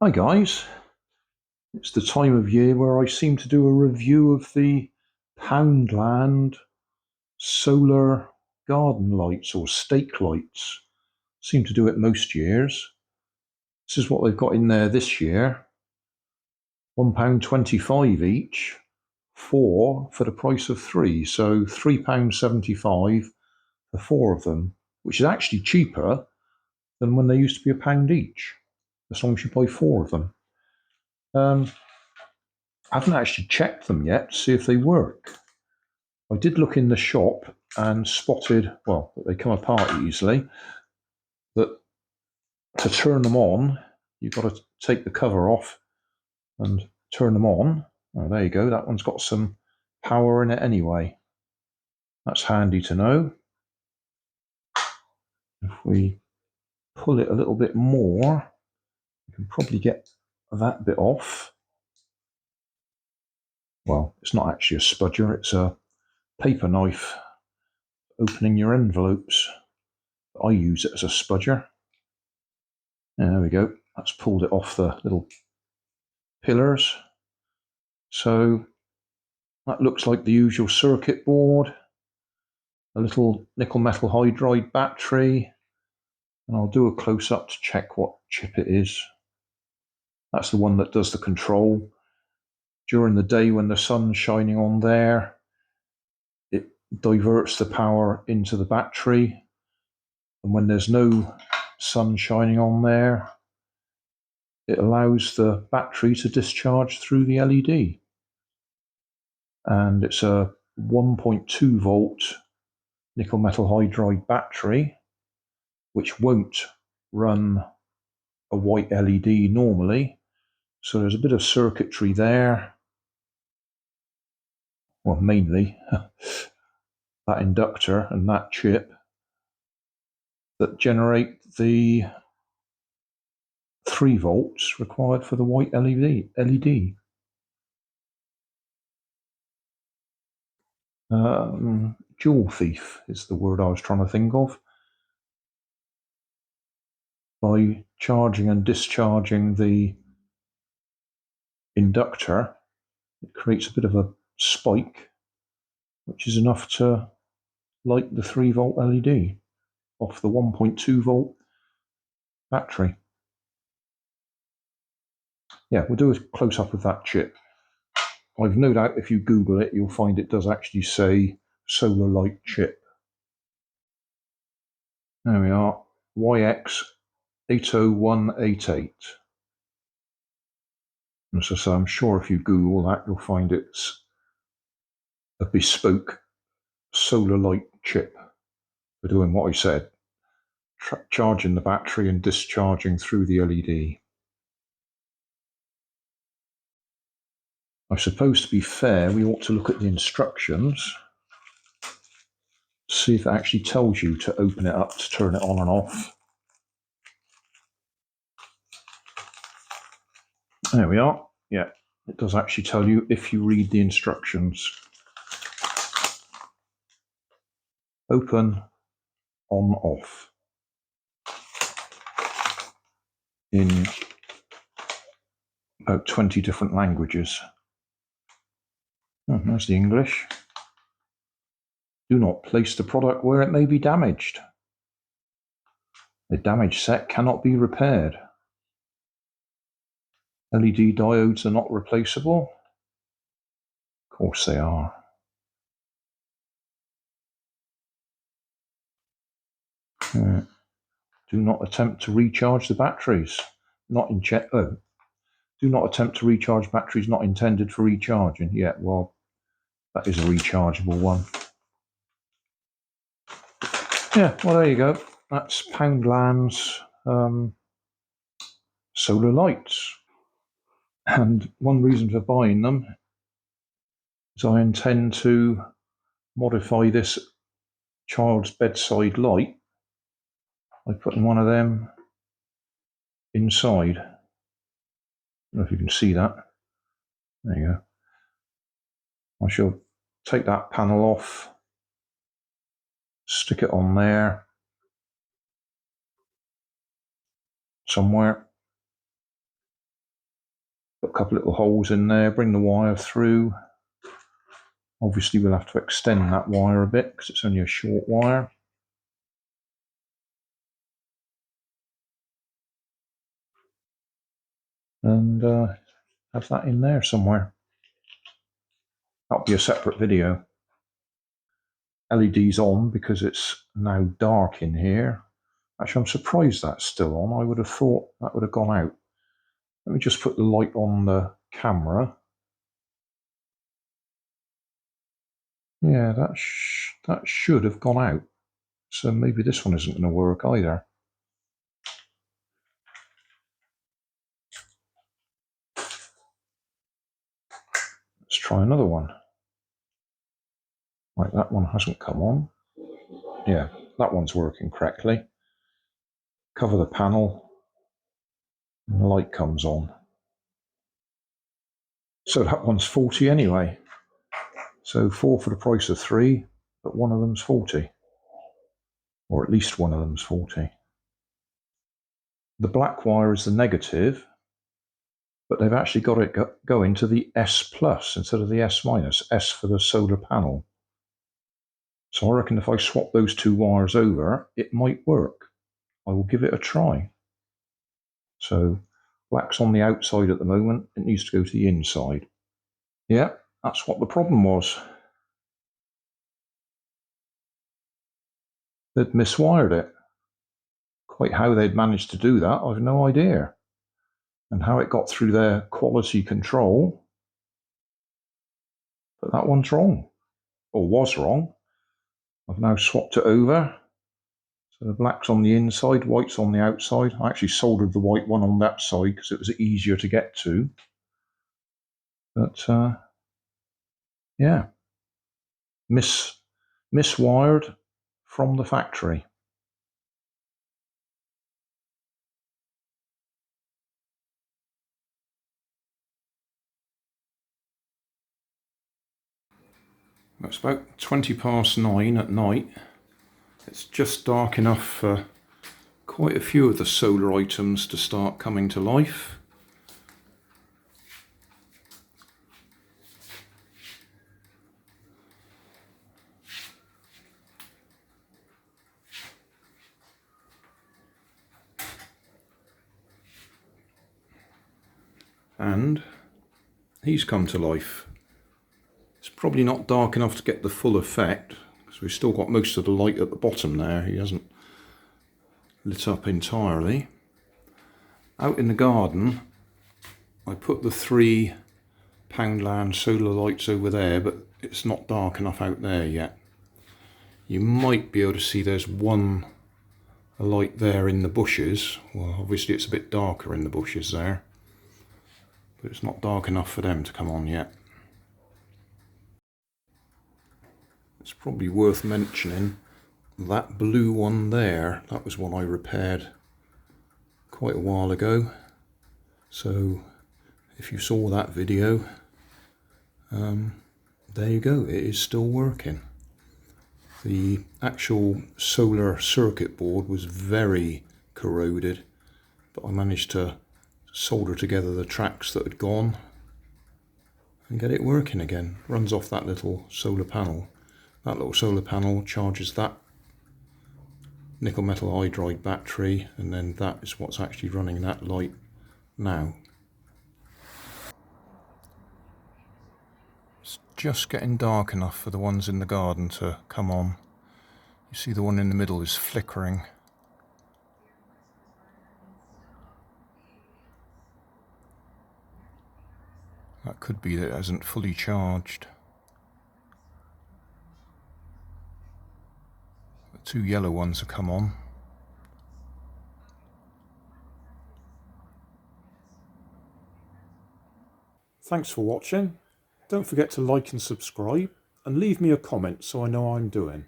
Hi guys, it's the time of year where I seem to do a review of the Poundland solar garden lights or stake lights. Seem to do it most years. This is what they've got in there this year. £1.25 each, 4 for the price of 3, so £3.75 for 4 of them, which is actually cheaper than when they used to be £1 each, as long as you buy 4 of them. I haven't actually checked them yet to see if they work. I did look in the shop and spotted, well, that they come apart easily, that to turn them on, you've got to take the cover off and turn them on. Oh, there you go, that one's got some power in it anyway. That's handy to know. If we pull it a little bit more, you can probably get that bit off. Well, it's not actually a spudger, it's a paper knife opening your envelopes. I use it as a spudger. There we go. That's pulled it off the little pillars. So that looks like the usual circuit board, a little nickel metal hydride battery, and I'll do a close-up to check what chip it is. That's the one that does the control. During the day when the sun's shining on there, it diverts the power into the battery, and when there's no sun shining on there, it allows the battery to discharge through the LED. And it's a 1.2 volt nickel metal hydride battery, which won't run a white LED normally. So there's a bit of circuitry there. Well, mainly that inductor and that chip that generate the 3 volts required for the white LED. Jewel thief is the word I was trying to think of. By charging and discharging the inductor, it creates a bit of a spike, which is enough to light the 3 volt LED off the 1.2 volt battery. Yeah, we'll do a close up of that chip. I've no doubt if you Google it, you'll find it does actually say solar light chip. There we are, YX80188. And so I'm sure if you Google that, you'll find it's a bespoke solar light chip for doing what I said, charging the battery and discharging through the LED. I suppose, to be fair, we ought to look at the instructions, see if it actually tells you to open it up to turn it on and off. There we are. Yeah, it does actually tell you if you read the instructions. Open, on, off. In about 20 different languages. Oh, there's the English. Do not place the product where it may be damaged. The damaged set cannot be repaired. LED diodes are not replaceable. Of course they are. Do not attempt to recharge the batteries. Do not attempt to recharge batteries not intended for recharging. Yeah, well, that is a rechargeable one. Yeah, well, there you go. That's Poundland's solar lights. And one reason for buying them is I intend to modify this child's bedside light by putting one of them inside. I don't know if you can see that. There you go. I shall take that panel off, stick it on there somewhere, Put a couple little holes in there, bring the wire through. Obviously we'll have to extend that wire a bit because it's only a short wire. And have that in there somewhere. That'll be a separate video. LED's on because it's now dark in here. Actually, I'm surprised that's still on. I would have thought that would have gone out. Let me just put the light on the camera. Yeah, that should have gone out. So maybe this one isn't going to work either. Let's try another one. Right, that one hasn't come on. Yeah, that one's working correctly. Cover the panel, and the light comes on. So that one's 40 anyway. So 4 for the price of 3, but one of them's 40. Or at least one of them's 40. The black wire is the negative, but they've actually got it going to the S plus instead of the S minus, S for the solar panel. So I reckon if I swap those two wires over, it might work. I will give it a try. So black's on the outside at the moment, it needs to go to the inside. Yeah, that's what the problem was. They'd miswired it. Quite how they'd managed to do that, I've no idea. And how it got through their quality control. But that one's wrong, or was wrong. I've now swapped it over. So the black's on the inside, white's on the outside. I actually soldered the white one on that side because it was easier to get to. But yeah, miswired from the factory. It's about 9:20 at night. It's just dark enough for quite a few of the solar items to start coming to life. And he's come to life. It's probably not dark enough to get the full effect because we've still got most of the light at the bottom there. He hasn't lit up entirely. Out in the garden, I put the 3 Poundland solar lights over there, but it's not dark enough out there yet. You might be able to see there's one light there in the bushes. Well, obviously it's a bit darker in the bushes there, but it's not dark enough for them to come on yet. It's probably worth mentioning that blue one there, that was one I repaired quite a while ago. So if you saw that video, there you go, it is still working. The actual solar circuit board was very corroded, but I managed to solder together the tracks that had gone and get it working again. Runs off that little solar panel. That little solar panel charges that nickel metal hydride battery, and then that is what's actually running that light now. It's just getting dark enough for the ones in the garden to come on. You see the one in the middle is flickering. That could be that it hasn't fully charged. The 2 yellow ones have come on. Thanks for watching. Don't forget to like and subscribe, and leave me a comment so I know how I'm doing.